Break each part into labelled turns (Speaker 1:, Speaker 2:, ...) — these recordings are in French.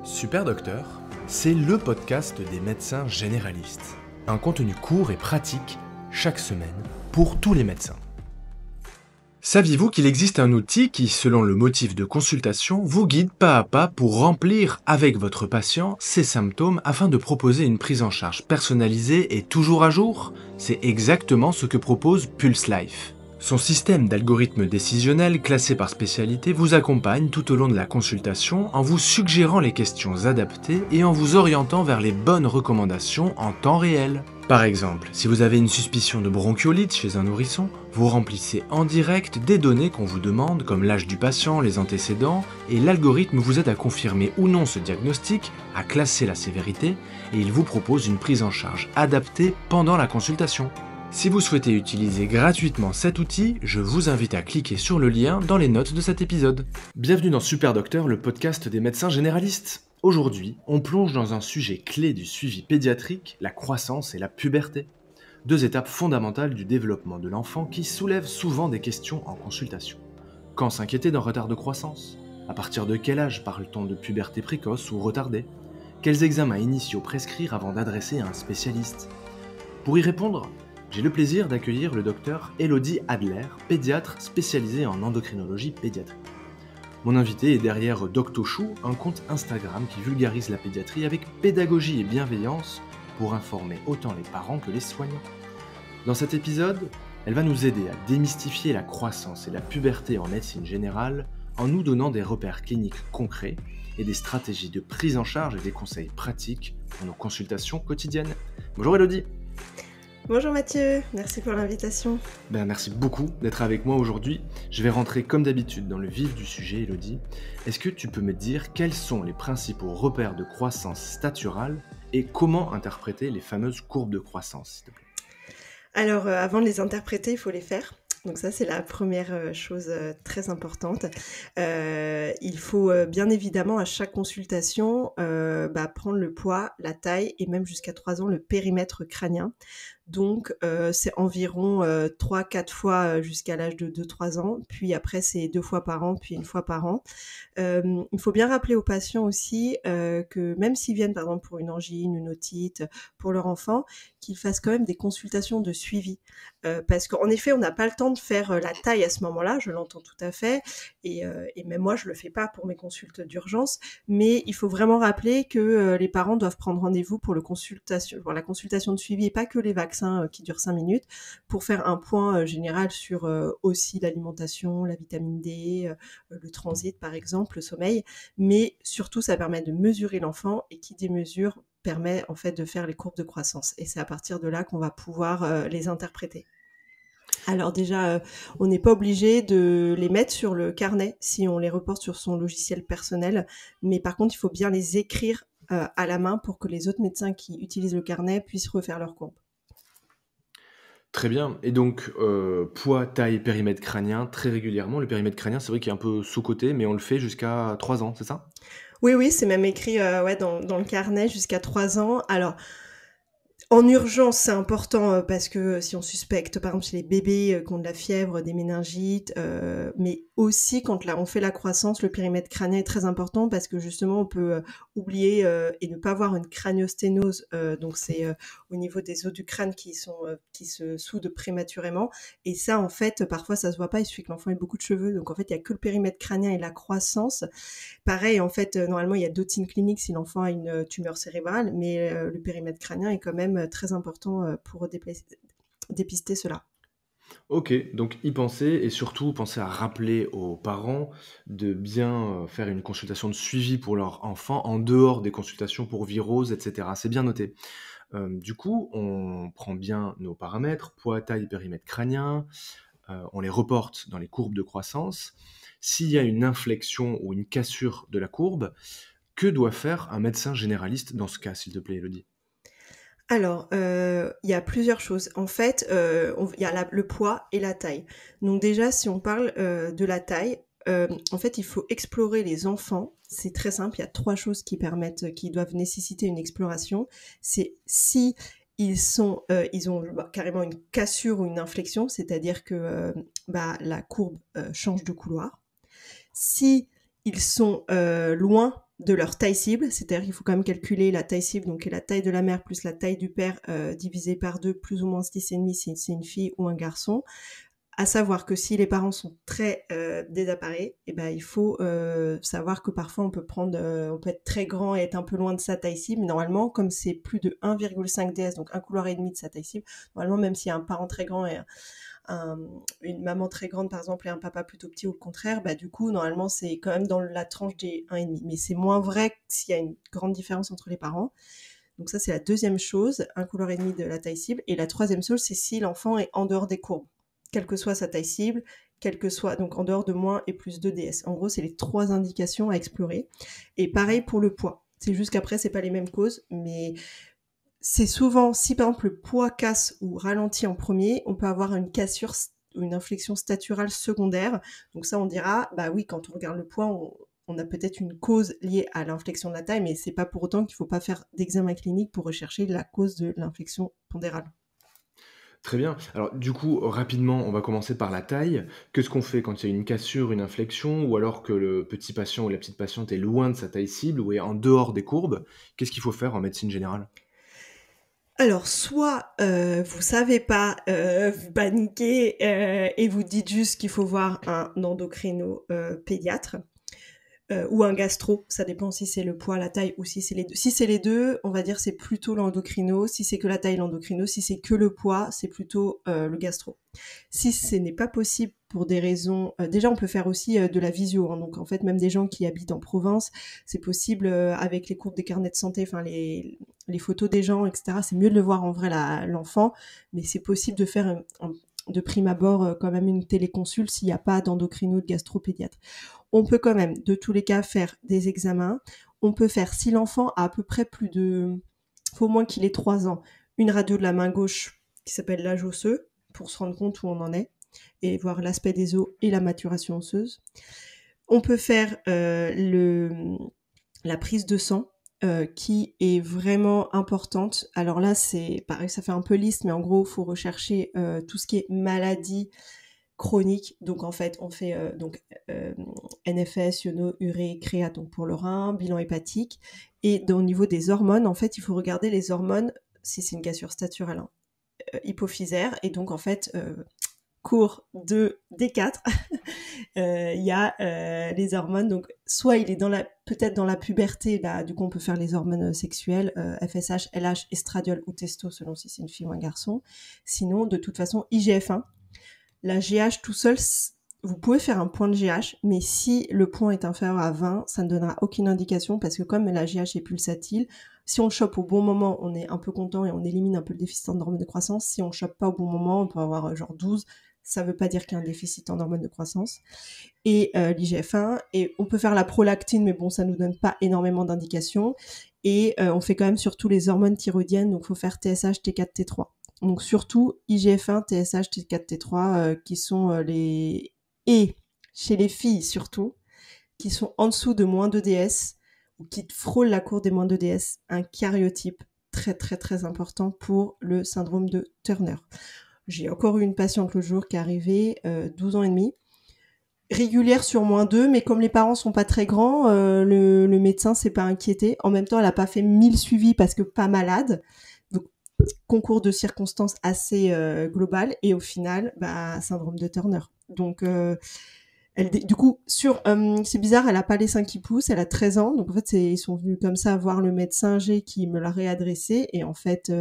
Speaker 1: Super Docteur, c'est le podcast des médecins généralistes. Un contenu court et pratique chaque semaine pour tous les médecins. Saviez-vous qu'il existe un outil qui, selon le motif de consultation, vous guide pas à pas pour remplir avec votre patient ses symptômes afin de proposer une prise en charge personnalisée et toujours à jour? C'est exactement ce que propose Pulse Life. Son système d'algorithmes décisionnels classés par spécialité vous accompagne tout au long de la consultation en vous suggérant les questions adaptées et en vous orientant vers les bonnes recommandations en temps réel. Par exemple, si vous avez une suspicion de bronchiolite chez un nourrisson, vous remplissez en direct des données qu'on vous demande comme l'âge du patient, les antécédents, et l'algorithme vous aide à confirmer ou non ce diagnostic, à classer la sévérité, et il vous propose une prise en charge adaptée pendant la consultation. Si vous souhaitez utiliser gratuitement cet outil, je vous invite à cliquer sur le lien dans les notes de cet épisode. Bienvenue dans Super Docteur, le podcast des médecins généralistes. Aujourd'hui, on plonge dans un sujet clé du suivi pédiatrique, la croissance et la puberté. Deux étapes fondamentales du développement de l'enfant qui soulèvent souvent des questions en consultation. Quand s'inquiéter d'un retard de croissance? À partir de quel âge parle-t-on de puberté précoce ou retardée? Quels examens initiaux prescrire avant d'adresser à un spécialiste? Pour y répondre, j'ai le plaisir d'accueillir le docteur Elodie Adler, pédiatre spécialisée en endocrinologie pédiatrique. Mon invité est derrière DoctoChou, un compte Instagram qui vulgarise la pédiatrie avec pédagogie et bienveillance pour informer autant les parents que les soignants. Dans cet épisode, elle va nous aider à démystifier la croissance et la puberté en médecine générale en nous donnant des repères cliniques concrets et des stratégies de prise en charge et des conseils pratiques pour nos consultations quotidiennes. Bonjour Elodie.
Speaker 2: Bonjour Mathieu, merci pour l'invitation.
Speaker 1: Merci beaucoup d'être avec moi aujourd'hui. Je vais rentrer comme d'habitude dans le vif du sujet, Elodie. Est-ce que tu peux me dire quels sont les principaux repères de croissance staturale et comment interpréter les fameuses courbes de croissance, s'il te plaît?
Speaker 2: Alors, avant de les interpréter, il faut les faire. Donc ça, c'est la première chose très importante. Il faut bien évidemment à chaque consultation prendre le poids, la taille et même jusqu'à 3 ans le périmètre crânien. Donc c'est environ 3-4 fois jusqu'à l'âge de 2-3 ans, puis après c'est 2 fois par an, puis 1 fois par an. Il faut bien rappeler aux patients aussi que même s'ils viennent par exemple pour une angine, une otite, pour leur enfant, qu'ils fassent quand même des consultations de suivi. Parce qu'en effet, on n'a pas le temps de faire la taille à ce moment-là, je l'entends tout à fait, et même moi je le fais pas pour mes consultes d'urgence, mais il faut vraiment rappeler que les parents doivent prendre rendez-vous pour la consultation de suivi et pas que les vaccins qui durent 5 minutes, pour faire un point général sur aussi l'alimentation, la vitamine D, le transit par exemple, le sommeil, mais surtout ça permet de mesurer l'enfant, et qui dit mesure permet en fait de faire les courbes de croissance, et c'est à partir de là qu'on va pouvoir les interpréter. Alors déjà, on n'est pas obligé de les mettre sur le carnet si on les reporte sur son logiciel personnel, mais par contre il faut bien les écrire à la main pour que les autres médecins qui utilisent le carnet puissent refaire leurs courbes.
Speaker 1: Très bien. Et donc, poids, taille, périmètre crânien, très régulièrement. Le périmètre crânien, c'est vrai qu'il est un peu sous-coté, mais on le fait jusqu'à 3 ans, c'est ça?
Speaker 2: Oui, c'est même écrit dans le carnet jusqu'à 3 ans. Alors, en urgence, c'est important parce que si on suspecte, par exemple, chez les bébés qui ont de la fièvre, des méningites, mais aussi quand on fait la croissance, le périmètre crânien est très important parce que justement, on peut oublier et ne pas avoir une craniosténose. Donc, c'est au niveau des os du crâne qui se soudent prématurément. Et ça, en fait, parfois, ça se voit pas. Il suffit que l'enfant ait beaucoup de cheveux. Donc, en fait, il y a que le périmètre crânien et la croissance. Pareil, en fait, normalement, il y a d'autres signes cliniques si l'enfant a une tumeur cérébrale, mais le périmètre crânien est quand même très important pour dépister cela.
Speaker 1: Ok, donc y penser et surtout penser à rappeler aux parents de bien faire une consultation de suivi pour leur enfant en dehors des consultations pour virose, etc. C'est bien noté. Du coup, on prend bien nos paramètres, poids, taille, périmètre crânien, on les reporte dans les courbes de croissance. S'il y a une inflexion ou une cassure de la courbe, que doit faire un médecin généraliste dans ce cas, s'il te plaît, Elodie?
Speaker 2: Alors, il y a plusieurs choses. En fait, il y a le poids et la taille. Donc déjà, si on parle de la taille, en fait, il faut explorer les enfants. C'est très simple, il y a 3 choses qui doivent nécessiter une exploration. C'est si ils ont carrément une cassure ou une inflexion, c'est-à-dire que la courbe change de couloir. Si ils sont loin de leur taille cible, c'est-à-dire qu'il faut quand même calculer la taille cible, donc qui est la taille de la mère plus la taille du père, divisé par 2, plus ou moins 10,5 si c'est une fille ou un garçon. À savoir que si les parents sont très désemparés, et ben il faut savoir que parfois on peut être très grand et être un peu loin de sa taille cible. Normalement, comme c'est plus de 1,5 ds, donc un couloir et demi de sa taille cible, normalement même s'il y a un parent très grand et une maman très grande par exemple et un papa plutôt petit ou le contraire, bah du coup normalement c'est quand même dans la tranche des 1,5. Mais c'est moins vrai s'il y a une grande différence entre les parents. Donc ça c'est la deuxième chose, un couloir et demi de la taille cible. Et la troisième chose, c'est si l'enfant est en dehors des courbes, quelle que soit sa taille cible, quelle que soit, donc en dehors de moins et plus 2 ds. En gros, c'est les 3 indications à explorer. Et pareil pour le poids. C'est juste qu'après, c'est pas les mêmes causes, mais c'est souvent, si par exemple le poids casse ou ralentit en premier, on peut avoir une cassure ou une inflexion staturale secondaire. Donc ça, on dira, bah oui, quand on regarde le poids, on a peut-être une cause liée à l'inflexion de la taille, mais c'est pas pour autant qu'il faut pas faire d'examen clinique pour rechercher la cause de l'inflexion pondérale.
Speaker 1: Très bien. Alors du coup, rapidement, on va commencer par la taille. Qu'est-ce qu'on fait quand il y a une cassure, une inflexion, ou alors que le petit patient ou la petite patiente est loin de sa taille cible ou est en dehors des courbes? Qu'est-ce qu'il faut faire en médecine générale?
Speaker 2: Alors, soit vous savez pas, vous paniquez et vous dites juste qu'il faut voir un endocrino pédiatre. Ou un gastro, ça dépend si c'est le poids, la taille ou si c'est les deux. Si c'est les deux, on va dire c'est plutôt l'endocrino. Si c'est que la taille, l'endocrino. Si c'est que le poids, c'est plutôt le gastro. Si ce n'est pas possible pour des raisons... déjà, on peut faire aussi de la visio. Hein, donc, en fait, même des gens qui habitent en province, c'est possible avec les courbes des carnets de santé, enfin les photos des gens, etc. C'est mieux de le voir en vrai l'enfant, mais c'est possible de faire de prime abord quand même une téléconsulte s'il n'y a pas d'endocrino ou de gastropédiatre. On peut quand même, de tous les cas, faire des examens. On peut faire, si l'enfant a à peu près faut au moins qu'il ait 3 ans, une radio de la main gauche qui s'appelle l'âge osseux, pour se rendre compte où on en est, et voir l'aspect des os et la maturation osseuse. On peut faire la prise de sang, qui est vraiment importante. Alors là, c'est pareil, ça fait un peu liste, mais en gros, il faut rechercher tout ce qui est maladie chronique. Donc en fait, on fait NFS, iono, urée, créate donc pour le rein, bilan hépatique. Et au niveau des hormones, en fait, il faut regarder les hormones, si c'est une cassure staturale, hein, hypophysaire. Et donc en fait, cours de D4, il y a les hormones. Donc soit il est peut-être dans la puberté, là, du coup on peut faire les hormones sexuelles, FSH, LH, estradiol ou testo, selon si c'est une fille ou un garçon. Sinon, de toute façon, IGF-1. La GH tout seul, vous pouvez faire un point de GH, mais si le point est inférieur à 20, ça ne donnera aucune indication parce que comme la GH est pulsatile, si on le chope au bon moment, on est un peu content et on élimine un peu le déficit en hormones de croissance. Si on ne chope pas au bon moment, on peut avoir genre 12. Ça ne veut pas dire qu'il y a un déficit en hormones de croissance. Et l'IGF-1, et on peut faire la prolactine, mais bon, ça ne nous donne pas énormément d'indications. Et on fait quand même surtout les hormones thyroïdiennes, donc il faut faire TSH, T4, T3. Donc surtout IGF-1, TSH, T4, T3, qui sont les... Et chez les filles surtout, qui sont en dessous de moins 2 ds, ou qui frôlent la courbe des moins 2 ds, un karyotype très très très important pour le syndrome de Turner. J'ai encore eu une patiente l'autre jour qui est arrivée, 12 ans et demi, régulière sur moins 2, mais comme les parents sont pas très grands, le médecin s'est pas inquiété. En même temps, elle a pas fait 1000 suivis parce que pas malade. Donc, concours de circonstances assez global, et au final, syndrome de Turner. Donc, du coup, c'est bizarre, elle a pas les seins qui poussent, elle a 13 ans. Donc, en fait, ils sont venus comme ça voir le médecin G qui me l'a réadressé. Et en fait...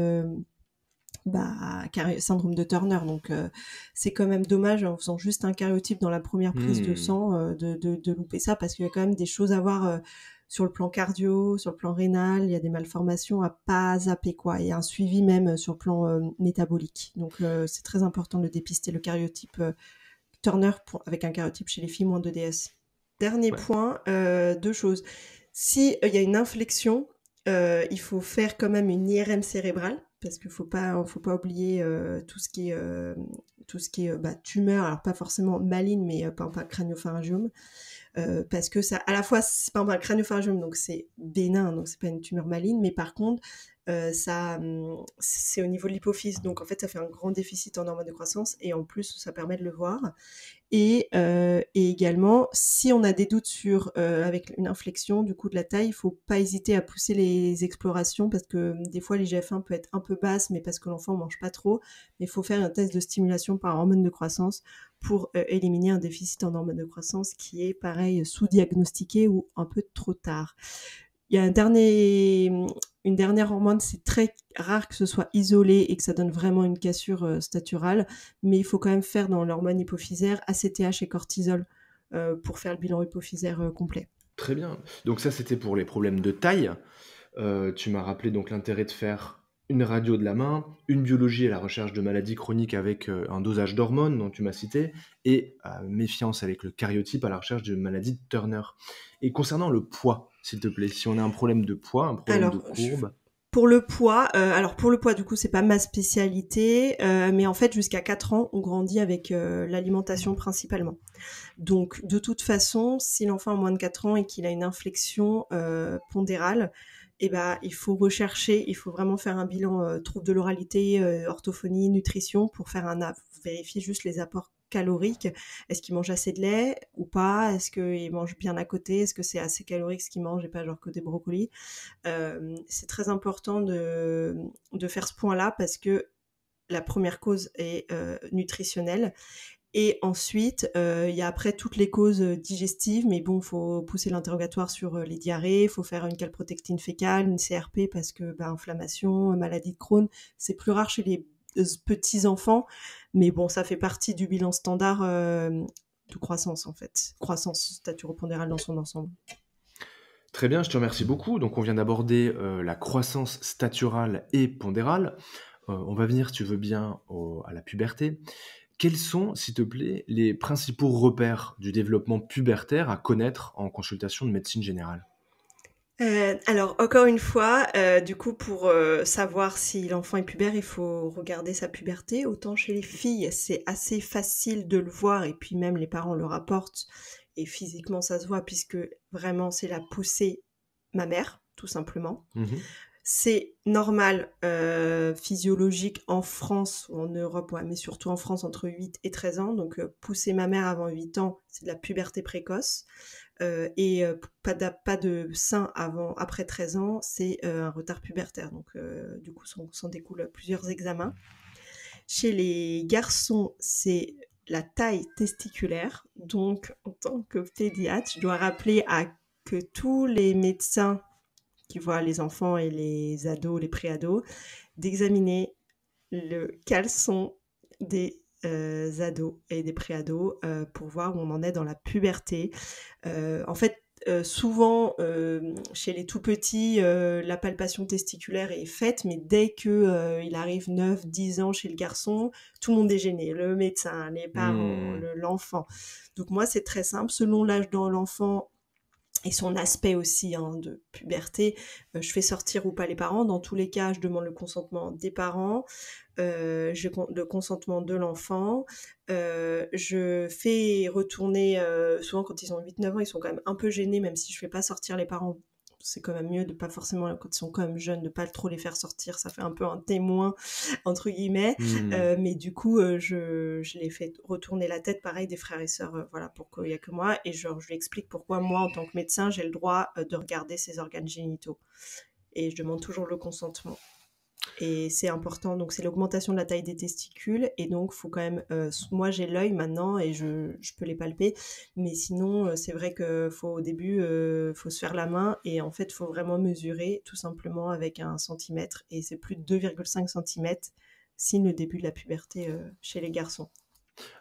Speaker 2: syndrome de Turner, donc c'est quand même dommage en faisant juste un karyotype dans la première prise de sang de louper ça, parce qu'il y a quand même des choses à voir sur le plan cardio, sur le plan rénal, il y a des malformations à pas zapper quoi, et un suivi même sur le plan métabolique. Donc c'est très important de dépister le karyotype Turner avec un karyotype chez les filles moins de DS. Dernier point, 2 choses. Si il y a une inflexion, il faut faire quand même une IRM cérébrale, parce qu'il faut pas oublier tout ce qui est tumeur, alors pas forcément maligne, mais par exemple un crânio-pharyngiome, parce que ça, à la fois c'est pas un crânio-pharyngiome, donc c'est bénin, donc c'est pas une tumeur maligne, mais par contre c'est au niveau de l'hypophyse. Donc, en fait, ça fait un grand déficit en hormones de croissance et en plus, ça permet de le voir. Et également, si on a des doutes sur avec une inflexion du coup de la taille, il faut pas hésiter à pousser les explorations parce que des fois l'IGF-1 peut être un peu basse, mais parce que l'enfant mange pas trop. Mais il faut faire un test de stimulation par hormone de croissance pour éliminer un déficit en hormone de croissance qui est pareil sous-diagnostiqué ou un peu trop tard. Il y a une dernière hormone, c'est très rare que ce soit isolé et que ça donne vraiment une cassure staturale, mais il faut quand même faire dans l'hormone hypophysaire ACTH et cortisol pour faire le bilan hypophysaire complet.
Speaker 1: Très bien. Donc ça, c'était pour les problèmes de taille. Tu m'as rappelé donc l'intérêt de faire une radio de la main, une biologie à la recherche de maladies chroniques avec un dosage d'hormones dont tu m'as cité, et méfiance avec le karyotype à la recherche de maladies de Turner. Et concernant le poids, s'il te plaît, si on a un problème de poids, un problème de courbe...
Speaker 2: Pour le poids, du coup, c'est pas ma spécialité, mais en fait, jusqu'à 4 ans, on grandit avec l'alimentation principalement. Donc, de toute façon, si l'enfant a moins de 4 ans et qu'il a une inflexion pondérale, eh ben, il faut vraiment faire un bilan trouble de l'oralité, orthophonie, nutrition pour vérifier juste les apports caloriques. Est-ce qu'il mange assez de lait ou pas? Est-ce qu'il mange bien à côté? Est-ce que c'est assez calorique ce qu'il mange et pas genre que des brocolis? C'est très important de faire ce point-là parce que la première cause est nutritionnelle. Et ensuite, il y a après toutes les causes digestives, mais bon, il faut pousser l'interrogatoire sur les diarrhées, il faut faire une calprotectine fécale, une CRP, parce que inflammation, maladie de Crohn, c'est plus rare chez les petits enfants, mais bon, ça fait partie du bilan standard de croissance, en fait. Croissance staturopondérale dans son ensemble.
Speaker 1: Très bien, je te remercie beaucoup. Donc on vient d'aborder la croissance staturale et pondérale. On va venir, si tu veux bien, à la puberté. Quels sont, s'il te plaît, les principaux repères du développement pubertaire à connaître en consultation de médecine générale?
Speaker 2: Alors encore une fois, du coup pour savoir si l'enfant est pubère, il faut regarder sa puberté. Autant chez les filles, c'est assez facile de le voir et puis même les parents le rapportent et physiquement ça se voit puisque vraiment c'est la poussée mammaire, tout simplement.
Speaker 1: Mhm.
Speaker 2: C'est normal, physiologique en France ou en Europe, ouais, mais surtout en France entre 8 et 13 ans. Donc poussée mammaire avant 8 ans, c'est de la puberté précoce. Et pas de sein après 13 ans, c'est un retard pubertaire. Donc du coup, s'en découlent plusieurs examens. Chez les garçons, c'est la taille testiculaire. Donc en tant que pédiatre, je dois rappeler que tous les médecins qui voient les enfants et les ados, les pré-ados, d'examiner le caleçon des ados et des pré-ados pour voir où on en est dans la puberté. En fait, souvent, chez les tout petits, la palpation testiculaire est faite, mais dès que il arrive 9-10 ans chez le garçon, tout le monde est gêné, le médecin, les parents, l'enfant. Donc moi, c'est très simple. Selon l'âge de l'enfant, et son aspect aussi de puberté, je fais sortir ou pas les parents. Dans tous les cas, je demande le consentement des parents, le consentement de l'enfant. Je fais retourner, souvent quand ils ont 8-9 ans, ils sont quand même un peu gênés, même si je fais pas sortir les parents. C'est quand même mieux de pas forcément, quand ils sont quand même jeunes, de pas trop les faire sortir. Ça fait un peu un témoin, entre guillemets. Mais du coup, je les fais retourner la tête, pareil, des frères et sœurs, voilà, pour qu'il y a que moi. Et je lui explique pourquoi moi, en tant que médecin, j'ai le droit de regarder ses organes génitaux. Et je demande toujours le consentement. Et c'est important, donc c'est l'augmentation de la taille des testicules, et donc faut quand même, moi j'ai l'œil maintenant et je peux les palper, mais sinon c'est vrai que au début faut se faire la main, et en fait faut vraiment mesurer tout simplement avec un centimètre, et c'est plus de 2,5 cm signe le début de la puberté chez les garçons.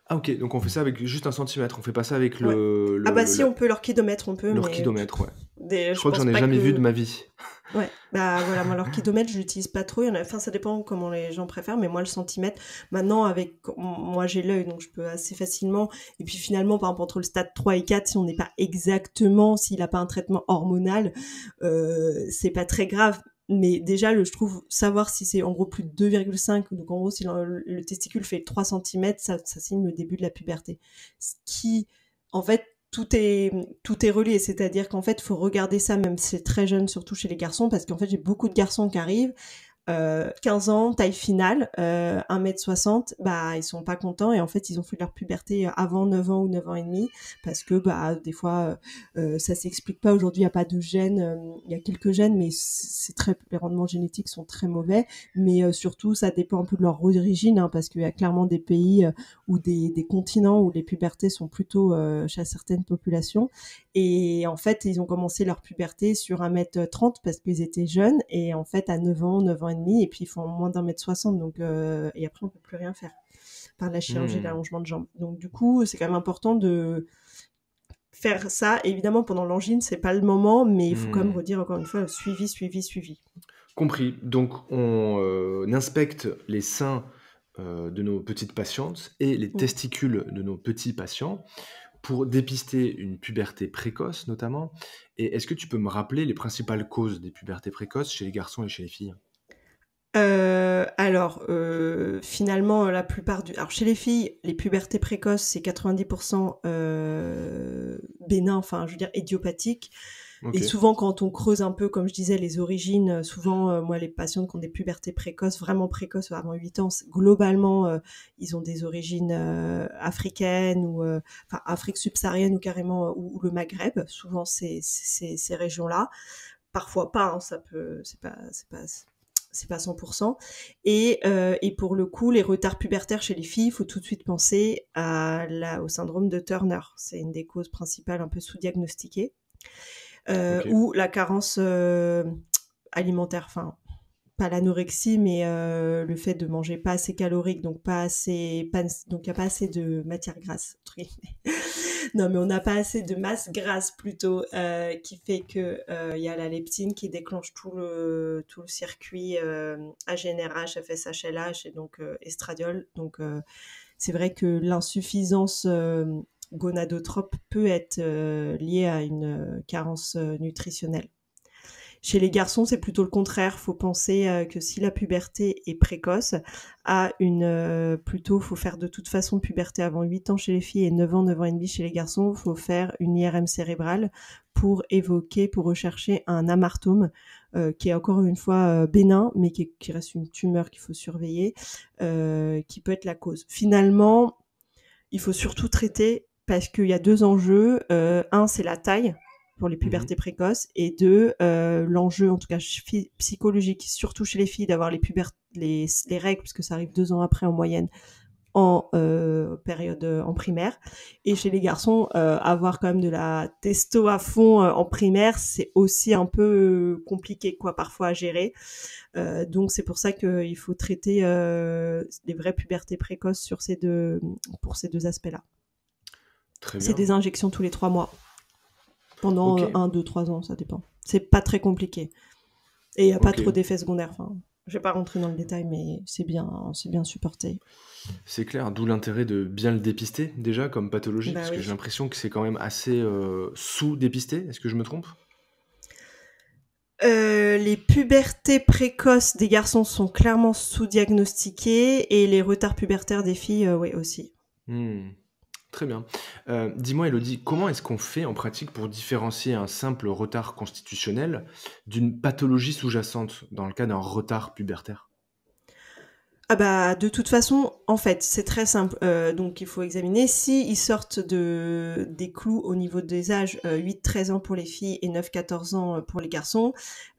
Speaker 1: Ah ok, donc on fait ça avec juste un centimètre, on fait pas ça avec
Speaker 2: Ouais. Si on peut l'orchidomètre, on peut.
Speaker 1: L'orchidomètre, ouais. Je crois que
Speaker 2: pense
Speaker 1: j'en ai
Speaker 2: pas
Speaker 1: jamais vu de ma vie.
Speaker 2: Ouais, bah voilà, moi l'orchidomètre je l'utilise pas trop, ça dépend comment les gens préfèrent, mais moi le centimètre, maintenant moi j'ai l'œil donc je peux assez facilement, et puis finalement par exemple entre le stade 3 et 4, si on n'est pas exactement, s'il a pas un traitement hormonal, c'est pas très grave, mais déjà je trouve savoir si c'est en gros plus de 2,5, donc en gros si le testicule fait 3 cm, ça signe le début de la puberté. Ce qui, en fait, tout est relié, c'est-à-dire qu'en fait, il faut regarder ça, même si c'est très jeune, surtout chez les garçons, parce qu'en fait, j'ai beaucoup de garçons qui arrivent, 15 ans, taille finale, 1,60 m, bah, ils sont pas contents et en fait, ils ont fait leur puberté avant 9 ans ou 9 ans et demi parce que, bah, des fois, ça s'explique pas. Aujourd'hui, il y a pas de gènes, il y a quelques gènes, mais les rendements génétiques sont très mauvais. Mais surtout, ça dépend un peu de leur origine, hein, parce qu'il y a clairement des pays ou des continents où les pubertés sont plutôt chez certaines populations. Et en fait, ils ont commencé leur puberté sur 1,30 m parce qu'ils étaient jeunes. Et en fait, à 9 ans et demi, et puis ils font moins d'1,60 m. Donc, et après, on peut plus rien faire par la chirurgie et l'allongement de jambes. Donc, du coup, c'est quand même important de faire ça. Évidemment, pendant l'angine, c'est pas le moment, mais il faut quand même redire encore une fois, suivi.
Speaker 1: Compris. Donc, on inspecte les seins de nos petites patientes et les testicules de nos petits patients pour dépister une puberté précoce, notamment. Et est-ce que tu peux me rappeler les principales causes des pubertés précoces chez les garçons et chez les filles?
Speaker 2: Alors, finalement, alors chez les filles, les pubertés précoces, c'est 90% bénin, enfin, je veux dire idiopathique. Et souvent, quand on creuse un peu, comme je disais, les origines, souvent, moi, les patients qui ont des pubertés précoces, vraiment précoces, avant 8 ans, globalement, ils ont des origines africaines ou enfin Afrique subsaharienne ou carrément ou le Maghreb. Souvent, ces régions-là. Parfois pas, hein, ça peut, c'est pas 100%. Et pour le coup, les retards pubertaires chez les filles, il faut tout de suite penser au syndrome de Turner. C'est une des causes principales un peu sous-diagnostiquées. Ou la carence alimentaire, enfin pas l'anorexie, mais le fait de manger pas assez calorique, donc donc il n'y a pas assez de matière grasse. Non, mais on n'a pas assez de masse grasse plutôt, qui fait que y a la leptine qui déclenche tout le circuit AGNRH, FSH, LH et donc estradiol. Donc c'est vrai que l'insuffisance gonadotrope peut être liée à une carence nutritionnelle. Chez les garçons, c'est plutôt le contraire. Faut penser que si la puberté est précoce, faut faire de toute façon puberté avant 8 ans chez les filles et 9 ans et demi chez les garçons. Faut faire une IRM cérébrale pour rechercher un amartome, qui est encore une fois bénin, mais qui reste une tumeur qu'il faut surveiller, qui peut être la cause. Finalement, il faut surtout traiter parce qu'il y a 2 enjeux. Un, c'est la taille pour les pubertés précoces, et 2, l'enjeu, en tout cas psychologique, surtout chez les filles, d'avoir les règles, puisque ça arrive 2 ans après en moyenne, en période en primaire. Et chez les garçons, avoir quand même de la testo à fond en primaire, c'est aussi un peu compliqué, quoi, parfois à gérer. Donc c'est pour ça qu'il faut traiter les vraies pubertés précoces pour ces deux aspects-là.
Speaker 1: Très bien.
Speaker 2: C'est des injections tous les 3 mois. Pendant 1, 2, 3 ans, ça dépend. C'est pas très compliqué. Et il n'y a pas trop d'effets secondaires. Enfin, je vais pas rentrer dans le détail, mais c'est bien supporté.
Speaker 1: C'est clair, d'où l'intérêt de bien le dépister, déjà, comme pathologie, parce que j'ai l'impression que c'est quand même assez sous-dépisté. Est-ce que je me trompe ?
Speaker 2: Les pubertés précoces des garçons sont clairement sous-diagnostiquées, et les retards pubertaires des filles, oui, aussi.
Speaker 1: Très bien. Dis-moi, Elodie, comment est-ce qu'on fait en pratique pour différencier un simple retard constitutionnel d'une pathologie sous-jacente dans le cas d'un retard pubertaire ?
Speaker 2: Ah bah, de toute façon, en fait, c'est très simple. Donc, il faut examiner si ils sortent des clous au niveau des âges, 8-13 ans pour les filles et 9-14 ans pour les garçons.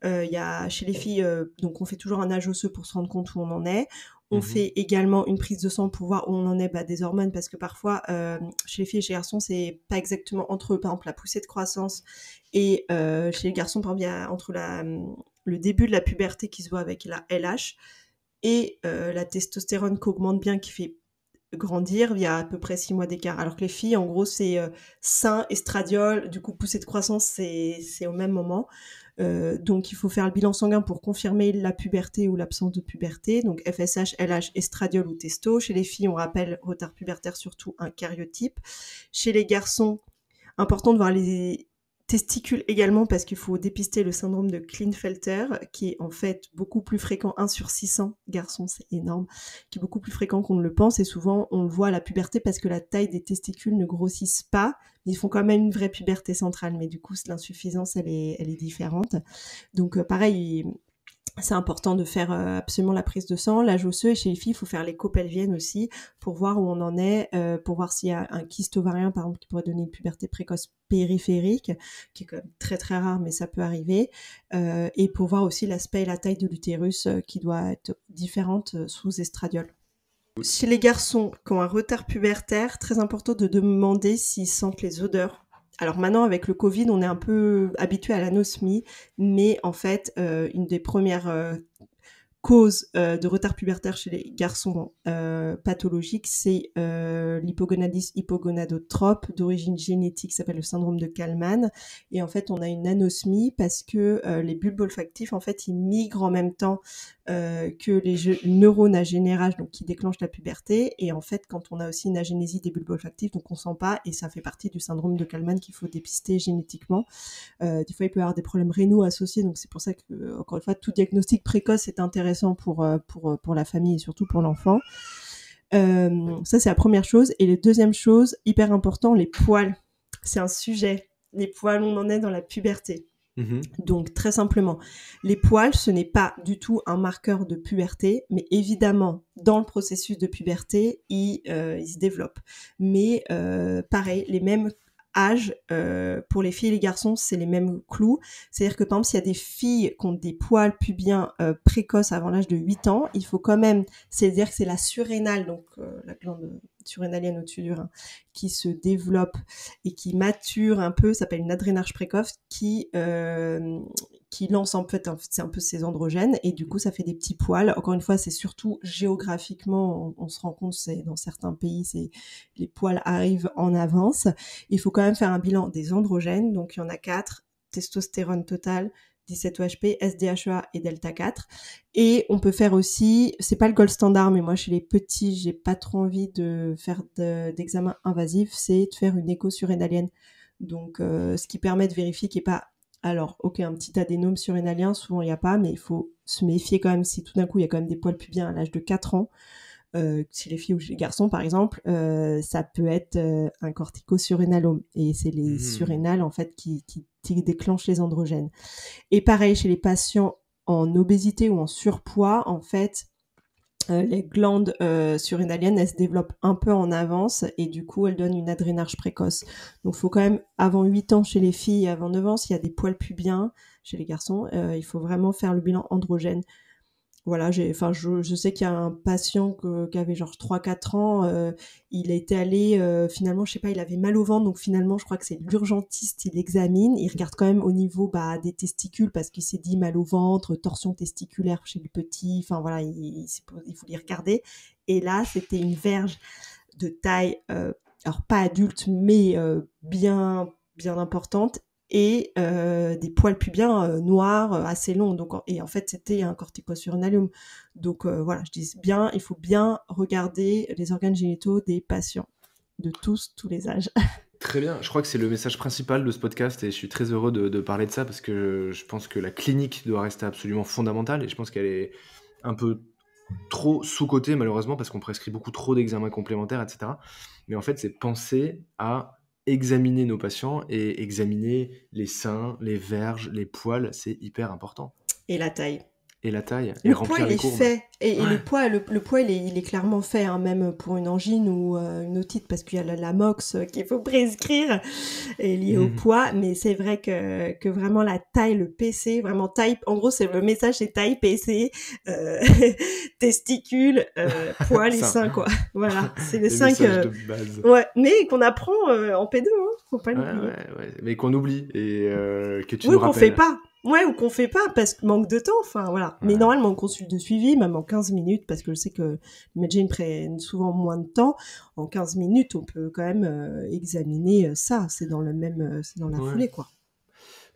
Speaker 2: Il y a chez les filles, donc on fait toujours un âge osseux pour se rendre compte où on en est. On fait également une prise de sang pour voir où on en est, des hormones, parce que parfois, chez les filles et chez les garçons, c'est pas exactement entre eux. Par exemple, la poussée de croissance et chez les garçons, par exemple, il y a entre le début de la puberté qui se voit avec la LH et la testostérone qui augmente bien, qui fait grandir, il y a à peu près 6 mois d'écart. Alors que les filles, en gros, c'est sein, estradiol, du coup, poussée de croissance, c'est au même moment. Donc, il faut faire le bilan sanguin pour confirmer la puberté ou l'absence de puberté. Donc, FSH, LH, estradiol ou testo. Chez les filles, on rappelle retard pubertaire, surtout un karyotype. Chez les garçons, important de voir les testicules également, parce qu'il faut dépister le syndrome de Klinefelter, qui est en fait beaucoup plus fréquent, 1 sur 600 garçons, c'est énorme, qui est beaucoup plus fréquent qu'on ne le pense, et souvent on le voit à la puberté parce que la taille des testicules ne grossissent pas, mais ils font quand même une vraie puberté centrale, mais du coup l'insuffisance elle est différente. Donc pareil, c'est important de faire absolument la prise de sang, l'âge osseux, et chez les filles, il faut faire l'écho pelvienne aussi pour voir où on en est, pour voir s'il y a un kyste ovarien, par exemple, qui pourrait donner une puberté précoce périphérique, qui est quand même très très rare, mais ça peut arriver, et pour voir aussi l'aspect et la taille de l'utérus qui doit être différente sous estradiol. Chez les garçons qui ont un retard pubertaire, très important de demander s'ils sentent les odeurs. Alors maintenant, avec le Covid, on est un peu habitué à l'anosmie, mais en fait, une des premières cause de retard pubertaire chez les garçons pathologiques, c'est l'hypogonadisme hypogonadotrope d'origine génétique, qui s'appelle le syndrome de Kallmann. Et en fait, on a une anosmie parce que les bulbes olfactifs, en fait, ils migrent en même temps que les neurones agénérages, donc qui déclenchent la puberté. Et en fait, quand on a aussi une agénésie des bulbes olfactifs, donc on sent pas, et ça fait partie du syndrome de Kallmann qu'il faut dépister génétiquement. Des fois, il peut y avoir des problèmes rénaux associés, donc c'est pour ça que, encore une fois, tout diagnostic précoce est intéressant pour la famille et surtout pour l'enfant. Ça, c'est la première chose. Et la deuxième chose, hyper important, les poils. C'est un sujet. Les poils, on en est dans la puberté. Donc, très simplement, les poils, ce n'est pas du tout un marqueur de puberté, mais évidemment, dans le processus de puberté, ils se développent. Mais pareil, les mêmes âges, pour les filles et les garçons, c'est les mêmes clous. C'est-à-dire que, par exemple, s'il y a des filles qui ont des poils pubiens précoces avant l'âge de 8 ans, il faut quand même, c'est-à-dire que c'est la surrénale, donc la glande surrénalienne au-dessus du rein, qui se développe et qui mature un peu, ça s'appelle une adrénarche précoce, qui lance en fait, c'est un peu ces androgènes, et du coup ça fait des petits poils. Encore une fois, c'est surtout géographiquement, on se rend compte, c'est dans certains pays, c'est les poils arrivent en avance. Il faut quand même faire un bilan des androgènes, donc il y en a 4, testostérone total, 17-OHP, SDHEA et delta 4. Et on peut faire aussi, c'est pas le gold standard, mais moi chez les petits, j'ai pas trop envie de faire d'examen invasif, c'est de faire une écho surrénalienne. Donc ce qui permet de vérifier qu'il n'y ait pas, alors ok, un petit adénome surrénalien, souvent il n'y a pas, mais il faut se méfier quand même si tout d'un coup il y a quand même des poils pubiens à l'âge de 4 ans. Chez les filles ou chez les garçons par exemple, ça peut être un corticosurrénalome, et c'est les surrénales en fait qui déclenchent les androgènes. Et pareil chez les patients en obésité ou en surpoids, en fait les glandes surrénaliennes, elles se développent un peu en avance, et du coup elles donnent une adrénarche précoce. Donc il faut quand même, avant 8 ans chez les filles, avant 9 ans, s'il y a des poils pubiens chez les garçons, il faut vraiment faire le bilan androgène. Voilà, je sais qu'il y a un patient qui avait genre 3-4 ans, il était allé, finalement, je sais pas, il avait mal au ventre, donc finalement, je crois que c'est l'urgentiste, il examine, il regarde quand même au niveau des testicules, parce qu'il s'est dit mal au ventre, torsion testiculaire chez le petit, enfin voilà, il voulait regarder. Et là, c'était une verge de taille, alors pas adulte, mais bien importante, et des poils pubiens noirs assez longs, donc et en fait c'était un corticosurrénalium. Donc voilà, je dis bien, il faut bien regarder les organes génitaux des patients de tous les âges.
Speaker 1: Très bien, je crois que c'est le message principal de ce podcast, et je suis très heureux de parler de ça, parce que je pense que la clinique doit rester absolument fondamentale, et je pense qu'elle est un peu trop sous-cotée malheureusement, parce qu'on prescrit beaucoup trop d'examens complémentaires, etc. Mais en fait, c'est penser à examiner nos patients et examiner les seins, les verges, les poils, c'est hyper important.
Speaker 2: Et la taille.
Speaker 1: Et la taille, et
Speaker 2: Le
Speaker 1: remplir
Speaker 2: poids, il
Speaker 1: les
Speaker 2: est
Speaker 1: courbes.
Speaker 2: fait. Et
Speaker 1: Ouais.
Speaker 2: le poids, il est clairement fait, hein, même pour une angine ou une otite, parce qu'il y a la MOX qu'il faut prescrire, est liée au poids. Mais c'est vrai que vraiment la taille, le PC, vraiment taille. En gros, c'est le message, c'est taille, PC, testicules, poids, les seins, quoi. Voilà, c'est les 5.
Speaker 1: Messages de base.
Speaker 2: Ouais, mais qu'on apprend en P2, hein. Faut pas l'oublier.
Speaker 1: Ouais. Mais qu'on oublie, et que tu
Speaker 2: Oui,
Speaker 1: nous
Speaker 2: qu'on
Speaker 1: rappelles.
Speaker 2: fait pas. Ouais, ou qu'on fait pas parce que manque de temps, enfin voilà. Ouais. Mais normalement, on consulte de suivi, même en 15 minutes, parce que je sais que les médecins prennent souvent moins de temps. En 15 minutes, on peut quand même examiner ça. C'est dans c'est dans la foulée, quoi.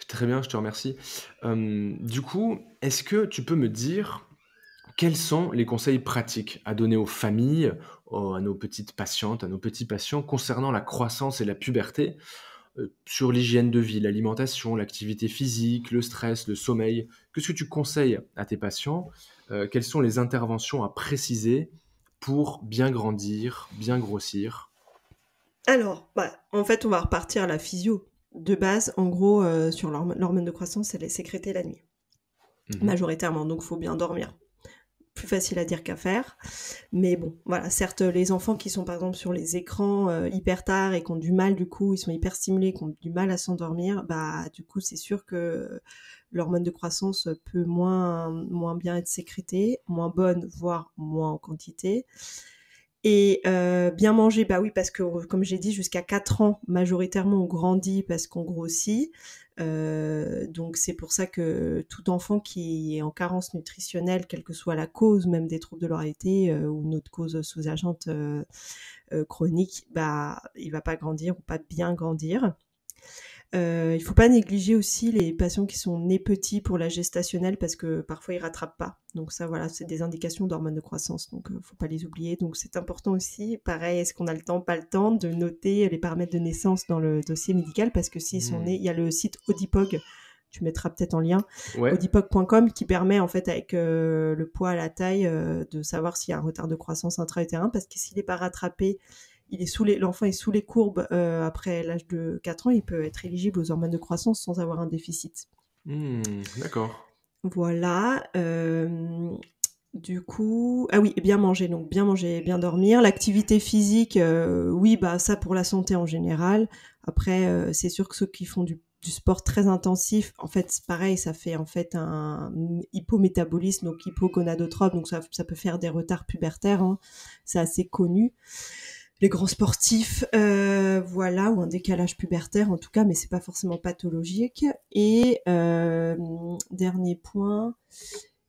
Speaker 1: Très bien, je te remercie. Du coup, est-ce que tu peux me dire quels sont les conseils pratiques à donner aux familles, à nos petites patientes, à nos petits patients concernant la croissance et la puberté, sur l'hygiène de vie, l'alimentation, l'activité physique, le stress, le sommeil. Qu'est-ce que tu conseilles à tes patients? Quelles sont les interventions à préciser pour bien grandir, bien grossir?
Speaker 2: Alors, en fait, on va repartir à la physio. De base, en gros, sur l'hormone de croissance, elle est sécrétée la nuit, majoritairement, donc il faut bien dormir. Plus facile à dire qu'à faire. Mais bon, voilà, certes, les enfants qui sont par exemple sur les écrans hyper tard et qui ont du mal, du coup, ils sont hyper stimulés, qui ont du mal à s'endormir, du coup, c'est sûr que l'hormone de croissance peut moins bien être sécrétée, moins bonne, voire moins en quantité. Et bien manger, oui, parce que comme j'ai dit, jusqu'à 4 ans, majoritairement, on grandit parce qu'on grossit. Donc c'est pour ça que tout enfant qui est en carence nutritionnelle, quelle que soit la cause, même des troubles de l'oralité ou une autre cause sous-jacente chronique, il va pas grandir ou pas bien grandir. Il faut pas négliger aussi les patients qui sont nés petits pour la gestationnelle parce que parfois ils rattrapent pas. Donc ça, voilà, c'est des indications d'hormones de croissance, donc faut pas les oublier. Donc c'est important aussi, pareil, est-ce qu'on a le temps, pas le temps, de noter les paramètres de naissance dans le dossier médical parce que s'ils sont nés, il y a le site Audipog, tu mettras peut-être en lien,
Speaker 1: Ouais.
Speaker 2: audipog.com, qui permet en fait avec le poids à la taille de savoir s'il y a un retard de croissance intra-utérin parce que s'il n'est pas rattrapé, l'enfant est sous les courbes après l'âge de 4 ans, il peut être éligible aux hormones de croissance sans avoir un déficit.
Speaker 1: D'accord.
Speaker 2: Voilà. Du coup, oui, bien manger, donc bien manger, bien dormir. L'activité physique, oui, ça pour la santé en général. Après, c'est sûr que ceux qui font du sport très intensif, en fait, c'est pareil, ça fait en fait un hypométabolisme, donc hypogonadotrope, donc ça peut faire des retards pubertaires, hein. C'est assez connu. Les grands sportifs, voilà, ou un décalage pubertaire en tout cas, mais c'est pas forcément pathologique. Et dernier point,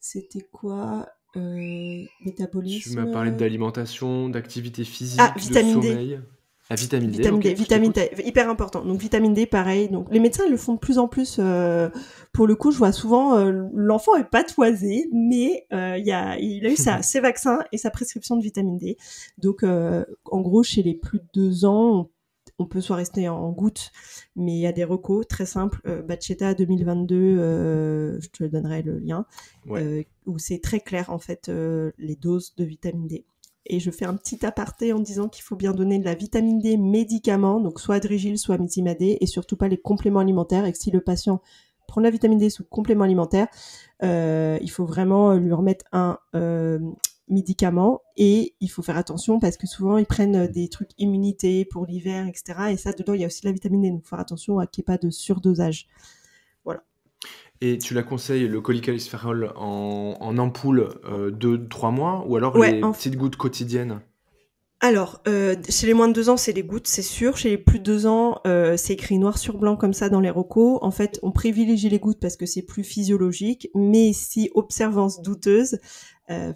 Speaker 2: c'était quoi?
Speaker 1: Tu m'as parlé
Speaker 2: Métabolisme.
Speaker 1: d'alimentation, d'activité physique, de
Speaker 2: Vitamine D.
Speaker 1: sommeil. Ah, vitamine D,
Speaker 2: Vitamine
Speaker 1: ok,
Speaker 2: D,
Speaker 1: je
Speaker 2: vitamine
Speaker 1: t'écoute.
Speaker 2: D, hyper important. Donc vitamine D, pareil. Donc les médecins ils le font de plus en plus. Pour le coup, je vois souvent l'enfant est patoisé, mais il a eu ses vaccins et sa prescription de vitamine D. Donc en gros, chez les plus de 2 ans, on peut soit rester en gouttes, mais il y a des recos très simples. Bacheta 2022, je te donnerai le lien, où c'est très clair en fait les doses de vitamine D. Et je fais un petit aparté en disant qu'il faut bien donner de la vitamine D médicament, donc soit Adrigil, soit Mizimade, et surtout pas les compléments alimentaires. Et que si le patient prend de la vitamine D sous complément alimentaire, il faut vraiment lui remettre un médicament. Et il faut faire attention parce que souvent ils prennent des trucs immunité pour l'hiver, etc. Et ça, dedans, il y a aussi la vitamine D. Donc, il faut faire attention à qu'il n'y ait pas de surdosage. Voilà.
Speaker 1: Et tu la conseilles, le cholecalciferol en ampoule 2-3 mois, ou alors
Speaker 2: Ouais,
Speaker 1: les petites gouttes quotidiennes?
Speaker 2: Alors, chez les moins de 2 ans, c'est les gouttes, c'est sûr. Chez les plus de 2 ans, c'est écrit noir sur blanc comme ça dans les recos. En fait, on privilégie les gouttes parce que c'est plus physiologique. Mais si observance douteuse,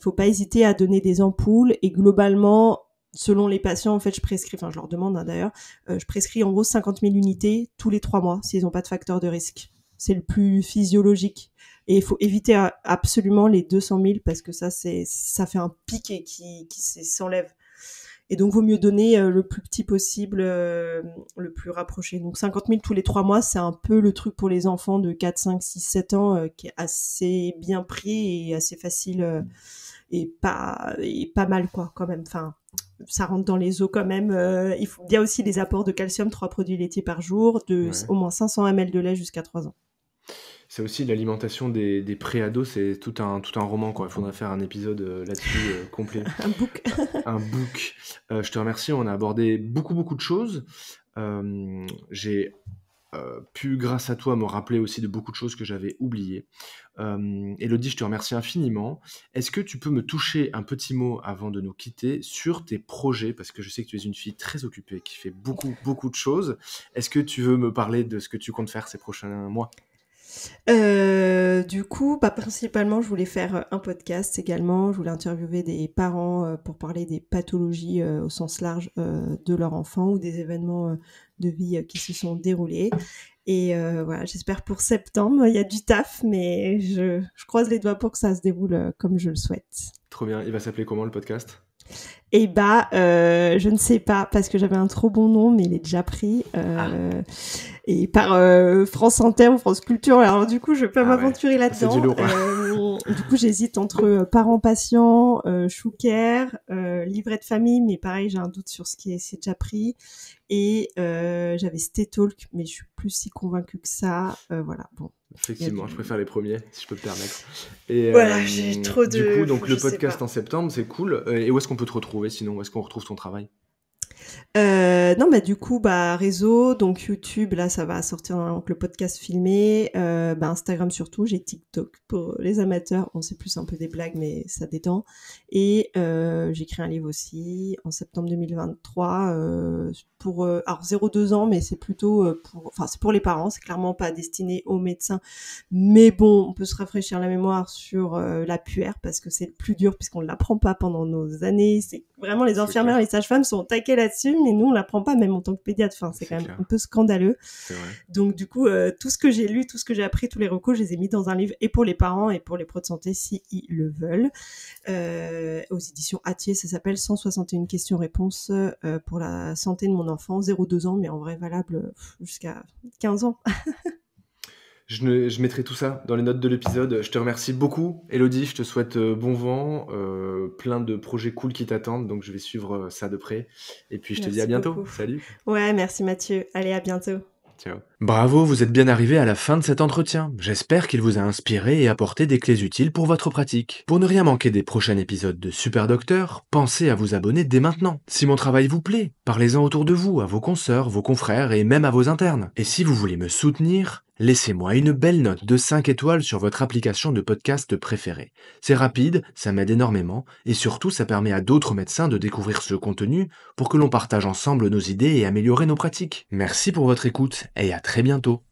Speaker 2: faut pas hésiter à donner des ampoules. Et globalement, selon les patients, en fait, je leur demande d'ailleurs, je prescris en gros 50 000 unités tous les 3 mois s'ils n'ont pas de facteur de risque. C'est le plus physiologique. Et il faut éviter absolument les 200 000 parce que ça fait un pic et qui s'enlève. Et donc, vaut mieux donner le plus petit possible, le plus rapproché. Donc, 50 000 tous les 3 mois, c'est un peu le truc pour les enfants de 4, 5, 6, 7 ans qui est assez bien pris et assez facile et pas mal, quoi, quand même. Enfin, ça rentre dans les os quand même. Il faut bien aussi les apports de calcium, 3 produits laitiers par jour, au moins 500 ml de lait jusqu'à 3 ans.
Speaker 1: C'est aussi l'alimentation des préados, c'est tout un roman, quoi. Il faudrait faire un épisode là-dessus complet.
Speaker 2: Un book.
Speaker 1: Un book. Je te remercie, on a abordé beaucoup de choses. J'ai pu, grâce à toi, me rappeler aussi de beaucoup de choses que j'avais oubliées. Élodie, je te remercie infiniment. Est-ce que tu peux me toucher un petit mot avant de nous quitter sur tes projets? Parce que je sais que tu es une fille très occupée, qui fait beaucoup de choses. Est-ce que tu veux me parler de ce que tu comptes faire ces prochains mois?
Speaker 2: Du coup, principalement, je voulais faire un podcast également. Je voulais interviewer des parents pour parler des pathologies au sens large de leur enfant ou des événements de vie qui se sont déroulés. Et voilà, j'espère pour septembre. Il y a du taf, mais je croise les doigts pour que ça se déroule comme je le souhaite.
Speaker 1: Trop bien. Il va s'appeler comment, le podcast?
Speaker 2: Je ne sais pas, parce que j'avais un trop bon nom, mais il est déjà pris. Et par France Inter ou France Culture. Alors du coup, je vais pas m'aventurer là-dedans.
Speaker 1: C'est du lourd.
Speaker 2: Du coup, j'hésite entre parents patients, Chouker, livret de famille, mais pareil, j'ai un doute sur c'est déjà pris. Et j'avais Stay Talk, mais je suis plus si convaincue que ça. Voilà, bon.
Speaker 1: Effectivement, je préfère les premiers, si je peux me permettre. Et
Speaker 2: voilà, j'ai trop de...
Speaker 1: Du coup, donc le podcast en septembre, c'est cool. Et où est-ce qu'on peut te retrouver sinon? Où est-ce qu'on retrouve ton travail?
Speaker 2: Non, du coup, réseau, donc YouTube, là, ça va sortir donc, le podcast filmé, Instagram surtout, j'ai TikTok pour les amateurs, on sait plus un peu des blagues, mais ça détend. Et j'écris un livre aussi en septembre 2023 pour alors 0-2 ans, mais c'est plutôt c'est pour les parents, c'est clairement pas destiné aux médecins, mais bon, on peut se rafraîchir la mémoire sur la puère parce que c'est le plus dur puisqu'on ne l'apprend pas pendant nos années. C'est vraiment les infirmières, les sages-femmes sont taquées là-dessus, mais nous on l'apprend pas même en tant que pédiatre. Enfin, c'est quand même un peu scandaleux.
Speaker 1: C'est vrai.
Speaker 2: Donc du coup, tout ce que j'ai lu, tout ce que j'ai appris, tous les recours, je les ai mis dans un livre et pour les parents et pour les pros de santé si ils le veulent. Aux éditions Hatier, ça s'appelle 161 questions-réponses pour la santé de mon enfant, 0-2 ans, mais en vrai valable jusqu'à 15 ans.
Speaker 1: Je mettrai tout ça dans les notes de l'épisode. Je te remercie beaucoup, Élodie. Je te souhaite bon vent, plein de projets cool qui t'attendent. Donc, je vais suivre ça de près. Et puis, je te dis à bientôt.
Speaker 2: Beaucoup.
Speaker 1: Salut.
Speaker 2: Ouais, merci Mathieu. Allez, à bientôt.
Speaker 1: Ciao. Bravo, vous êtes bien arrivé à la fin de cet entretien. J'espère qu'il vous a inspiré et apporté des clés utiles pour votre pratique. Pour ne rien manquer des prochains épisodes de Super Docteur, pensez à vous abonner dès maintenant. Si mon travail vous plaît, parlez-en autour de vous, à vos consoeurs, vos confrères et même à vos internes. Et si vous voulez me soutenir, laissez-moi une belle note de 5 étoiles sur votre application de podcast préférée. C'est rapide, ça m'aide énormément, et surtout ça permet à d'autres médecins de découvrir ce contenu pour que l'on partage ensemble nos idées et améliorer nos pratiques. Merci pour votre écoute, et à très bientôt.